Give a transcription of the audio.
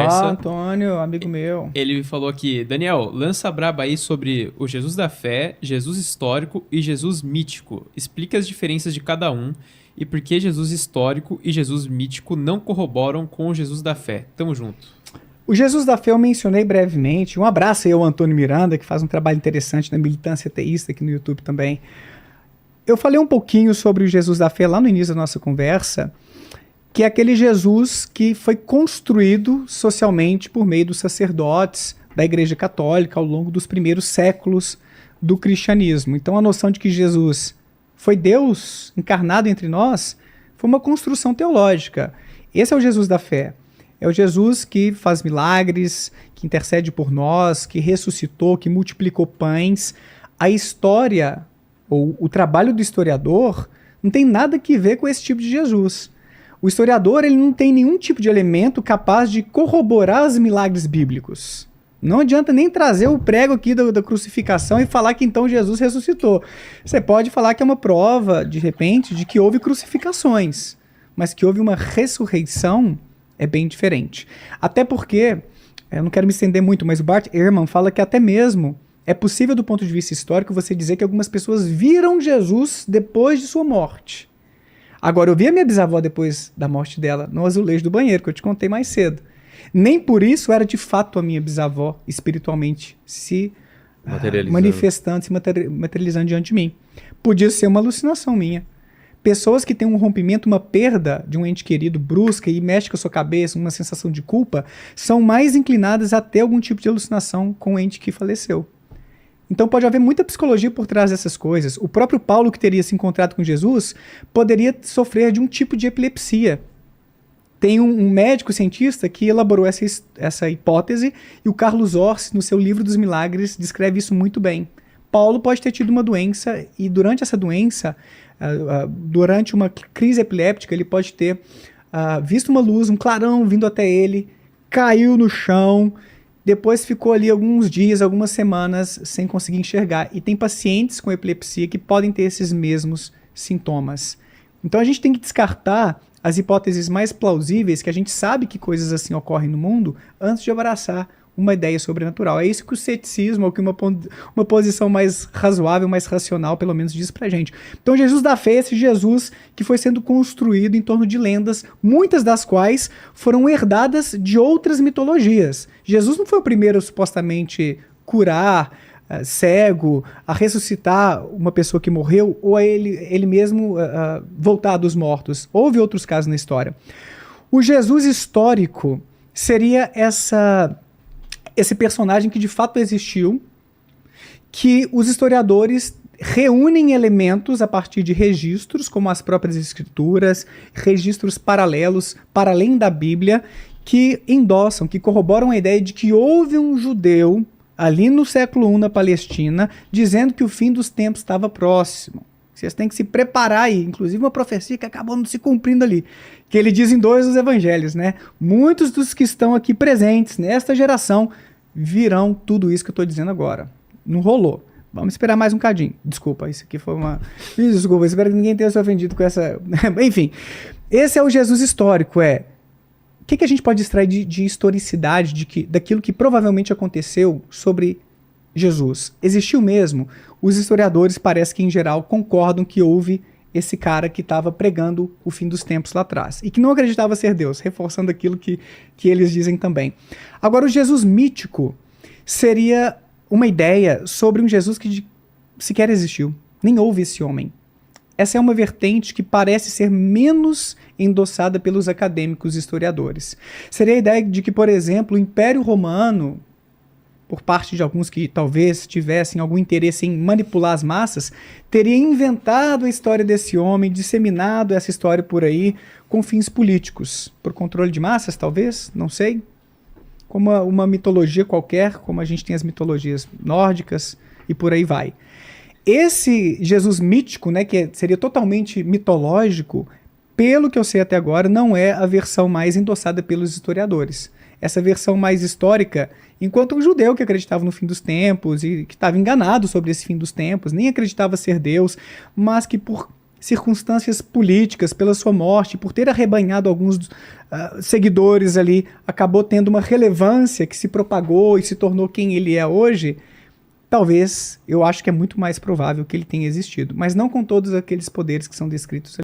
conversa. Antônio, amigo meu. Ele falou aqui, Daniel, lança a braba aí sobre o Jesus da fé, Jesus histórico e Jesus mítico. Explica as diferenças de cada um e por que Jesus histórico e Jesus mítico não corroboram com o Jesus da fé. Tamo junto. O Jesus da fé eu mencionei brevemente. Um abraço aí ao Antônio Miranda, que faz um trabalho interessante na militância ateísta aqui no YouTube também. Eu falei um pouquinho sobre o Jesus da fé lá no início da nossa conversa, que é aquele Jesus que foi construído socialmente por meio dos sacerdotes da Igreja Católica ao longo dos primeiros séculos do cristianismo. Então a noção de que Jesus foi Deus encarnado entre nós foi uma construção teológica. Esse é o Jesus da fé. É o Jesus que faz milagres, que intercede por nós, que ressuscitou, que multiplicou pães. A história, ou o trabalho do historiador, não tem nada que ver com esse tipo de Jesus. O historiador ele não tem nenhum tipo de elemento capaz de corroborar os milagres bíblicos. Não adianta nem trazer o prego aqui da crucificação e falar que então Jesus ressuscitou. Você pode falar que é uma prova, de repente, de que houve crucificações, mas que houve uma ressurreição é bem diferente. Até porque, eu não quero me estender muito, mas o Bart Ehrman fala que até mesmo é possível do ponto de vista histórico você dizer que algumas pessoas viram Jesus depois de sua morte. Agora, eu vi a minha bisavó depois da morte dela no azulejo do banheiro, que eu te contei mais cedo. Nem por isso era de fato a minha bisavó espiritualmente se manifestando, se materializando diante de mim. Podia ser uma alucinação minha. Pessoas que têm um rompimento, uma perda de um ente querido brusca e mexe com a sua cabeça, uma sensação de culpa, são mais inclinadas a ter algum tipo de alucinação com o ente que faleceu. Então pode haver muita psicologia por trás dessas coisas. O próprio Paulo, que teria se encontrado com Jesus, poderia sofrer de um tipo de epilepsia. Tem um médico cientista que elaborou essa hipótese, e o Carlos Orsi, no seu livro dos Milagres, descreve isso muito bem. Paulo pode ter tido uma doença, e durante essa doença, durante uma crise epiléptica, ele pode ter visto uma luz, um clarão vindo até ele, caiu no chão, depois ficou ali alguns dias, algumas semanas sem conseguir enxergar. E tem pacientes com epilepsia que podem ter esses mesmos sintomas. Então a gente tem que descartar as hipóteses mais plausíveis, que a gente sabe que coisas assim ocorrem no mundo, antes de abraçar uma ideia sobrenatural. É isso que o ceticismo, ou que uma posição mais razoável, mais racional, pelo menos, diz pra gente. Então Jesus da fé é esse Jesus que foi sendo construído em torno de lendas, muitas das quais foram herdadas de outras mitologias. Jesus não foi o primeiro, supostamente, curar cego, a ressuscitar uma pessoa que morreu, ou a ele mesmo voltar dos mortos. Houve outros casos na história. O Jesus histórico seria esse personagem que de fato existiu, que os historiadores reúnem elementos a partir de registros, como as próprias escrituras, registros paralelos, para além da Bíblia, que endossam, que corroboram a ideia de que houve um judeu ali no século I na Palestina, dizendo que o fim dos tempos estava próximo. Vocês têm que se preparar aí, inclusive uma profecia que acabou não se cumprindo ali, que ele diz em 2 dos evangelhos, né? Muitos dos que estão aqui presentes nesta geração virão tudo isso que eu estou dizendo agora. Não rolou. Vamos esperar mais um cadinho. Desculpa, isso aqui foi uma... Desculpa, espero que ninguém tenha se ofendido com essa... Enfim, esse é o Jesus histórico, O que a gente pode extrair de historicidade, daquilo que provavelmente aconteceu sobre Jesus? Existiu mesmo? Os historiadores parece que, em geral, concordam que houve esse cara que estava pregando o fim dos tempos lá atrás, e que não acreditava ser Deus, reforçando aquilo que eles dizem também. Agora, o Jesus mítico seria uma ideia sobre um Jesus que sequer existiu. Nem houve esse homem. Essa é uma vertente que parece ser menos endossada pelos acadêmicos historiadores. Seria a ideia de que, por exemplo, o Império Romano, por parte de alguns que talvez tivessem algum interesse em manipular as massas, teria inventado a história desse homem, disseminado essa história por aí com fins políticos. Por controle de massas, talvez? Não sei. Como uma mitologia qualquer, como a gente tem as mitologias nórdicas e por aí vai. Esse Jesus mítico, né, que seria totalmente mitológico, pelo que eu sei até agora, não é a versão mais endossada pelos historiadores. Essa versão mais histórica, enquanto um judeu que acreditava no fim dos tempos e que estava enganado sobre esse fim dos tempos, nem acreditava ser Deus, mas que por circunstâncias políticas, pela sua morte, por ter arrebanhado alguns seguidores ali, acabou tendo uma relevância que se propagou e se tornou quem ele é hoje, talvez, eu acho que é muito mais provável que ele tenha existido, mas não com todos aqueles poderes que são descritos ali.